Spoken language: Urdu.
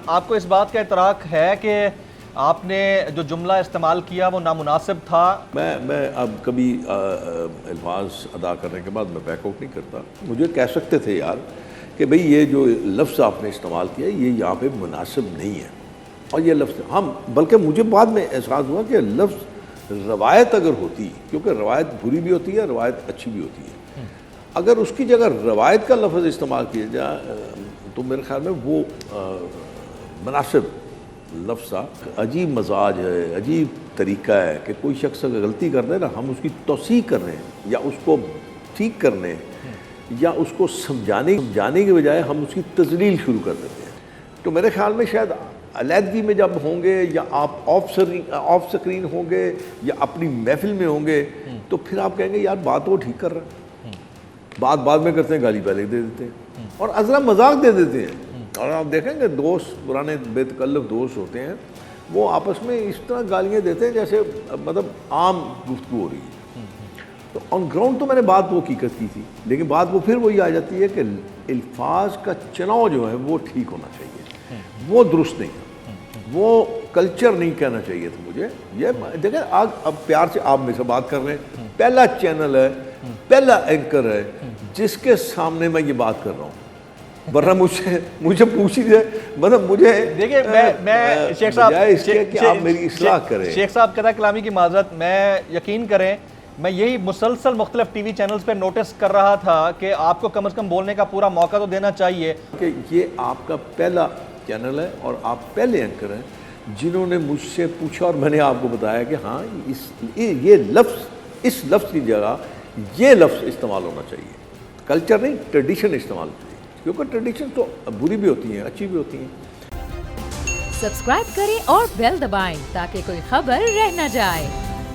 آپ کو اس بات کا اعتراف ہے کہ آپ نے جو جملہ استعمال کیا وہ نامناسب تھا؟ میں اب کبھی الفاظ ادا کرنے کے بعد میں بیک آؤٹ نہیں کرتا. مجھے کہہ سکتے تھے یار کہ بھئی یہ جو لفظ آپ نے استعمال کیا یہ یہاں پہ مناسب نہیں ہے، اور یہ لفظ ہم بلکہ مجھے بعد میں احساس ہوا کہ لفظ روایت اگر ہوتی، کیونکہ روایت بری بھی ہوتی ہے، روایت اچھی بھی ہوتی ہے، اگر اس کی جگہ روایت کا لفظ استعمال کیا جائے تو میرے خیال میں وہ مناسب لفظ تھا. عجیب مزاج ہے، عجیب طریقہ ہے کہ کوئی شخص اگر غلطی کر دے نا، ہم اس کی توثیق کر رہے ہیں یا اس کو ٹھیک کرنے یا اس کو سمجھانے کے بجائے ہم اس کی تذلیل شروع کر دیتے ہیں. تو میرے خیال میں شاید علیحدگی میں جب ہوں گے یا آپ آف سکرین ہوں گے یا اپنی محفل میں ہوں گے تو پھر آپ کہیں گے یار بات وہ ٹھیک کر رہا ہے، بات بعد میں کرتے ہیں، گالی پہلے دے دیتے ہیں اور ازرا مذاق دے دیتے ہیں. اور آپ دیکھیں گے دوست، پرانے بے تکلف دوست ہوتے ہیں، وہ آپس میں اس طرح گالیاں دیتے ہیں جیسے مطلب عام گفتگو ہو رہی ہے. تو آن گراؤنڈ تو میں نے بات وہ حقیقت کی تھی، لیکن بات وہ پھر وہی آ جاتی ہے کہ الفاظ کا چناؤ جو ہے وہ ٹھیک ہونا چاہیے، وہ درست نہیں، وہ کلچر نہیں کہنا چاہیے تھا مجھے. یہ دیکھیں اب پیار سے آپ میں سے بات کر رہے ہیں، پہلا چینل ہے، پہلا اینکر ہے جس کے سامنے میں یہ بات کر رہا ہوں، ورنہ مجھے پوچھ ہی دے، مطلب مجھے دیکھیں میں شیخ صاحب اس کے کہ آپ میری اصلاح کریں. شیخ صاحب قطع کلامی کی معذرت، میں یقین کریں میں یہی مسلسل مختلف ٹی وی چینلز پہ نوٹس کر رہا تھا کہ آپ کو کم از کم بولنے کا پورا موقع تو دینا چاہیے. کہ یہ آپ کا پہلا چینل ہے اور آپ پہلے اینکر ہیں جنہوں نے مجھ سے پوچھا اور میں نے آپ کو بتایا کہ ہاں یہ لفظ، اس لفظ کی جگہ یہ لفظ استعمال ہونا چاہیے، کلچر نہیں ٹریڈیشن استعمال ہونا چاہیے، کیونکہ ٹریڈیشن تو بری بھی ہوتی ہیں، اچھی بھی ہوتی ہیں. سبسکرائب کریں اور بیل دبائیں تاکہ کوئی خبر رہ نہ جائے.